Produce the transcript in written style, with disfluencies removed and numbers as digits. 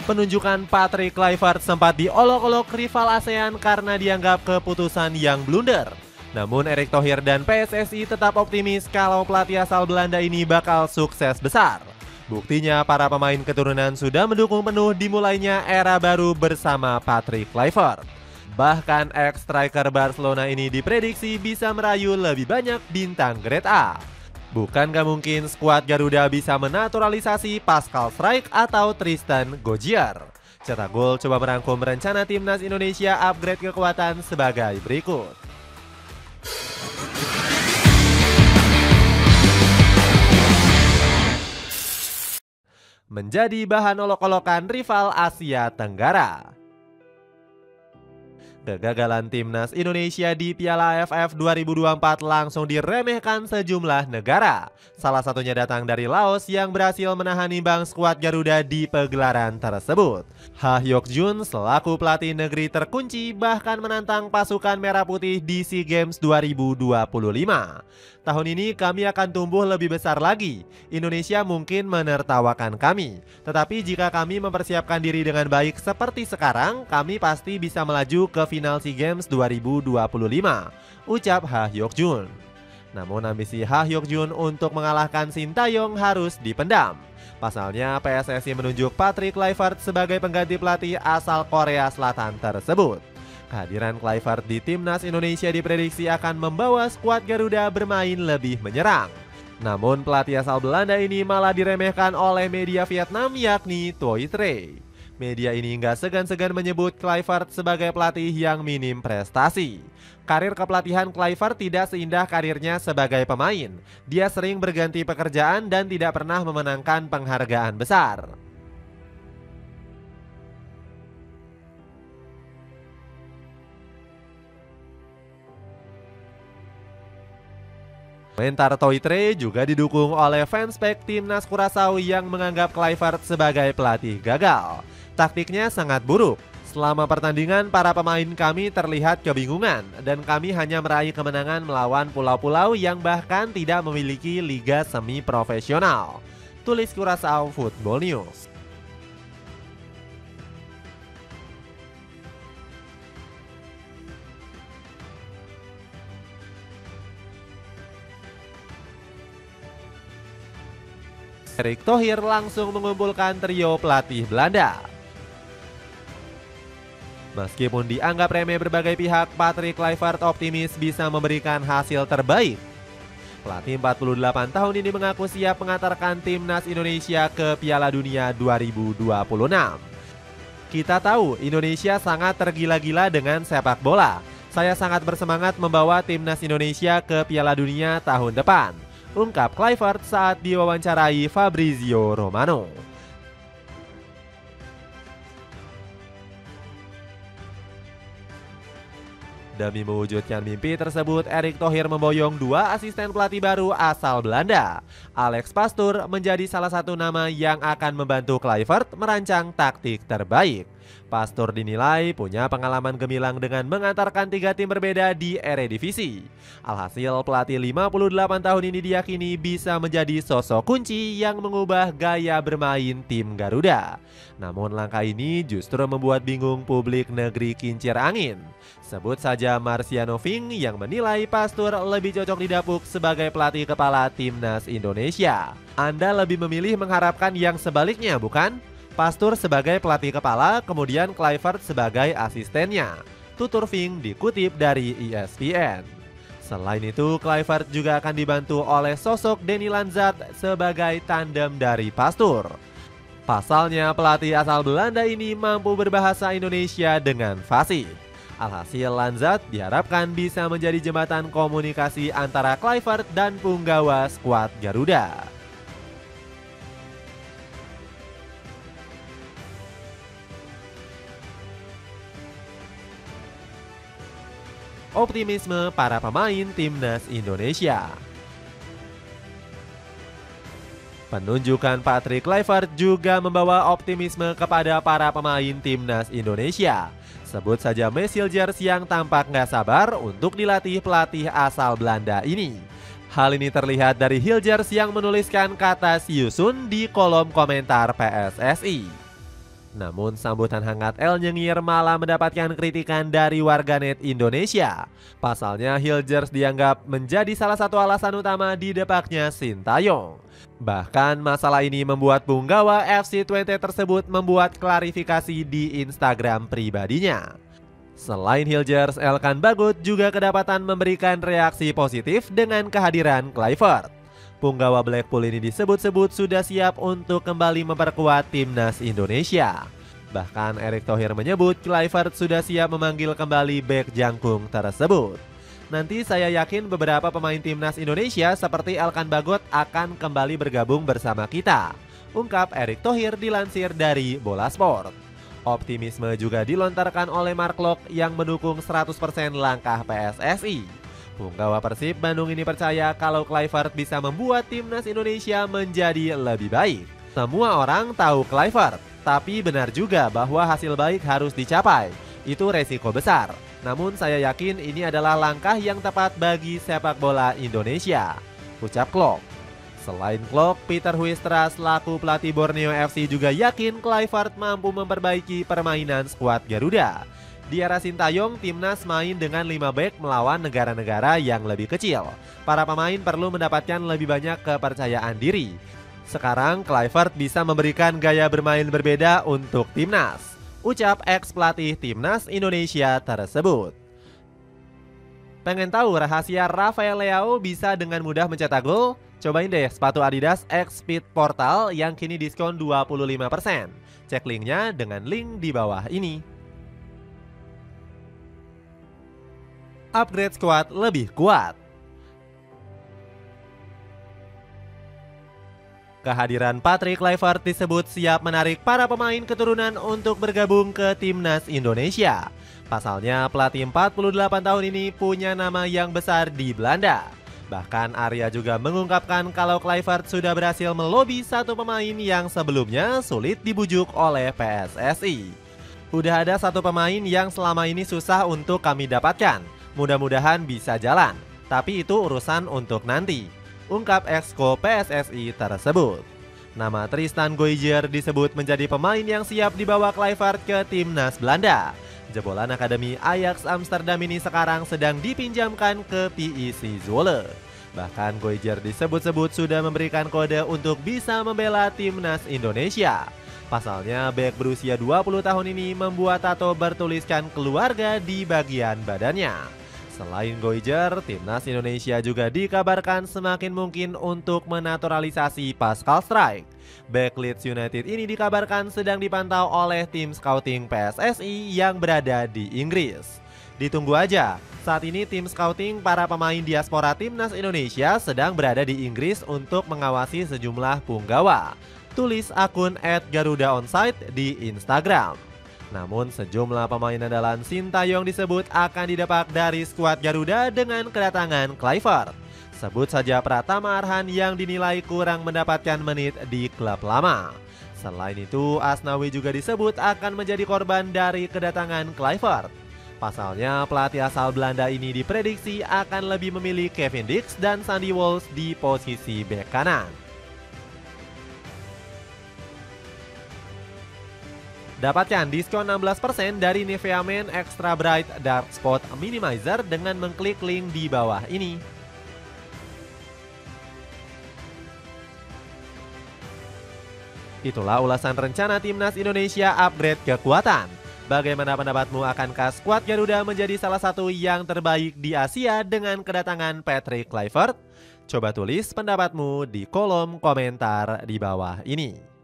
Penunjukan Patrick Kluivert sempat diolok-olok rival ASEAN karena dianggap keputusan yang blunder. Namun Erick Thohir dan PSSI tetap optimis kalau pelatih asal Belanda ini bakal sukses besar. Buktinya para pemain keturunan sudah mendukung penuh dimulainya era baru bersama Patrick Kluivert. Bahkan ex-striker Barcelona ini diprediksi bisa merayu lebih banyak bintang grade A. Bukan gak mungkin skuad Garuda bisa menaturalisasi Pascal Struijk atau Tristan Gojjar. Cetak Gol coba merangkum rencana timnas Indonesia upgrade kekuatan sebagai berikut. Menjadi bahan olok-olokan rival Asia Tenggara. Kegagalan timnas Indonesia di Piala AFF 2024 langsung diremehkan sejumlah negara. Salah satunya datang dari Laos yang berhasil menahan imbang skuad Garuda di pegelaran tersebut. Ha Hyuk-jun selaku pelatih negeri terkunci bahkan menantang pasukan merah putih di SEA Games 2025. Tahun ini kami akan tumbuh lebih besar lagi. Indonesia mungkin menertawakan kami. Tetapi jika kami mempersiapkan diri dengan baik seperti sekarang, kami pasti bisa melaju ke final SEA Games 2025, ucap Ha Hyuk-jun. Namun ambisi Ha Hyuk-jun untuk mengalahkan Sintayong harus dipendam. Pasalnya PSSI menunjuk Patrick Kluivert sebagai pengganti pelatih asal Korea Selatan tersebut. Kehadiran Kluivert di timnas Indonesia diprediksi akan membawa skuad Garuda bermain lebih menyerang. Namun pelatih asal Belanda ini malah diremehkan oleh media Vietnam yakni Toi Tre. Media ini nggak segan-segan menyebut Kluivert sebagai pelatih yang minim prestasi. Karir kepelatihan Kluivert tidak seindah karirnya sebagai pemain. Dia sering berganti pekerjaan dan tidak pernah memenangkan penghargaan besar. Komentar Toi Tre juga didukung oleh fanspage timnas Curaçao yang menganggap Kluivert sebagai pelatih gagal. Taktiknya sangat buruk. Selama pertandingan para pemain kami terlihat kebingungan dan kami hanya meraih kemenangan melawan pulau-pulau yang bahkan tidak memiliki liga semi profesional. Tulis Curaçao Football News. Erick Thohir langsung mengumpulkan trio pelatih Belanda. Meskipun dianggap remeh berbagai pihak, Patrick Kluivert optimis bisa memberikan hasil terbaik. Pelatih 48 tahun ini mengaku siap mengantarkan timnas Indonesia ke Piala Dunia 2026. Kita tahu Indonesia sangat tergila-gila dengan sepak bola. Saya sangat bersemangat membawa timnas Indonesia ke Piala Dunia tahun depan, ungkap Kluivert saat diwawancarai Fabrizio Romano. Demi mewujudkan mimpi tersebut, Erick Thohir memboyong dua asisten pelatih baru asal Belanda. Alex Pastoor menjadi salah satu nama yang akan membantu Kluivert merancang taktik terbaik. Pastoor dinilai punya pengalaman gemilang dengan mengantarkan tiga tim berbeda di Eredivisie. Alhasil pelatih 58 tahun ini diyakini bisa menjadi sosok kunci yang mengubah gaya bermain tim Garuda. Namun langkah ini justru membuat bingung publik negeri kincir angin. Sebut saja Marciano Fink yang menilai Pastoor lebih cocok didapuk sebagai pelatih kepala timnas Indonesia. Anda lebih memilih mengharapkan yang sebaliknya, bukan? Pastoor sebagai pelatih kepala, kemudian Kluivert sebagai asistennya, tutur Fink dikutip dari ESPN. Selain itu, Kluivert juga akan dibantu oleh sosok Denny Lanzat sebagai tandem dari Pastoor. Pasalnya pelatih asal Belanda ini mampu berbahasa Indonesia dengan fasih. Alhasil Lanzat diharapkan bisa menjadi jembatan komunikasi antara Kluivert dan punggawa skuad Garuda. Optimisme para pemain timnas Indonesia. Penunjukan Patrick Kluivert juga membawa optimisme kepada para pemain timnas Indonesia. Sebut saja Messi Hilgers yang tampak nggak sabar untuk dilatih pelatih asal Belanda ini. Hal ini terlihat dari Hilgers yang menuliskan kata "see you soon" di kolom komentar PSSI. Namun sambutan hangat El Nyengir malah mendapatkan kritikan dari warganet Indonesia. Pasalnya Hilgers dianggap menjadi salah satu alasan utama di depaknya Sintayong. Bahkan masalah ini membuat punggawa FC20 tersebut membuat klarifikasi di Instagram pribadinya. Selain Hilgers, Elkan Bagot juga kedapatan memberikan reaksi positif dengan kehadiran Kluivert. Punggawa Blackpool ini disebut-sebut sudah siap untuk kembali memperkuat timnas Indonesia. Bahkan Erick Thohir menyebut Kluivert sudah siap memanggil kembali bek jangkung tersebut. Nanti saya yakin beberapa pemain timnas Indonesia seperti Elkan Bagot akan kembali bergabung bersama kita, ungkap Erick Thohir dilansir dari Bola Sport. Optimisme juga dilontarkan oleh Mark Locke yang mendukung 100% langkah PSSI. Punggawa Persib Bandung ini percaya kalau Kluivert bisa membuat timnas Indonesia menjadi lebih baik. Semua orang tahu Kluivert, tapi benar juga bahwa hasil baik harus dicapai. Itu resiko besar. Namun saya yakin ini adalah langkah yang tepat bagi sepak bola Indonesia, ucap Klok. Selain Klok, Peter Huistra selaku pelatih Borneo FC juga yakin Kluivert mampu memperbaiki permainan skuad Garuda. Di era Sintayong, timnas main dengan 5 bek melawan negara-negara yang lebih kecil. Para pemain perlu mendapatkan lebih banyak kepercayaan diri. Sekarang Kluivert bisa memberikan gaya bermain berbeda untuk timnas, ucap ex-pelatih timnas Indonesia tersebut. Pengen tahu rahasia Rafael Leao bisa dengan mudah mencetak gol? Cobain deh sepatu Adidas X Speed Portal yang kini diskon 25%. Cek linknya dengan link di bawah ini. Upgrade squad lebih kuat. Kehadiran Patrick Kluivert disebut siap menarik para pemain keturunan untuk bergabung ke timnas Indonesia. Pasalnya pelatih 48 tahun ini punya nama yang besar di Belanda. Bahkan Arya juga mengungkapkan kalau Kluivert sudah berhasil melobi satu pemain yang sebelumnya sulit dibujuk oleh PSSI. Udah ada satu pemain yang selama ini susah untuk kami dapatkan. Mudah-mudahan bisa jalan, tapi itu urusan untuk nanti, ungkap exco PSSI tersebut. Nama Tristan Goijer disebut menjadi pemain yang siap dibawa Kluivert ke timnas Belanda. Jebolan Akademi Ajax Amsterdam ini sekarang sedang dipinjamkan ke PEC Zwolle. Bahkan Goijer disebut-sebut sudah memberikan kode untuk bisa membela timnas Indonesia. Pasalnya bek berusia 20 tahun ini membuat tato bertuliskan keluarga di bagian badannya. Selain Goijer, timnas Indonesia juga dikabarkan semakin mungkin untuk menaturalisasi Pascal Struijk. Bek Leeds United ini dikabarkan sedang dipantau oleh tim scouting PSSI yang berada di Inggris. Ditunggu aja, saat ini tim scouting para pemain diaspora timnas Indonesia sedang berada di Inggris untuk mengawasi sejumlah punggawa, tulis akun @GarudaOnSite di Instagram. Namun sejumlah pemain andalan Sintayong disebut akan didepak dari skuad Garuda dengan kedatangan Kluivert. Sebut saja Pratama Arhan yang dinilai kurang mendapatkan menit di klub lama. Selain itu, Asnawi juga disebut akan menjadi korban dari kedatangan Kluivert. Pasalnya pelatih asal Belanda ini diprediksi akan lebih memilih Kevin Dix dan Sandy Walsh di posisi bek kanan. Dapatkan diskon 16% dari Nivea Men Extra Bright Dark Spot Minimizer dengan mengklik link di bawah ini. Itulah ulasan rencana timnas Indonesia upgrade kekuatan. Bagaimana pendapatmu, akankah skuad Garuda menjadi salah satu yang terbaik di Asia dengan kedatangan Patrick Kluivert? Coba tulis pendapatmu di kolom komentar di bawah ini.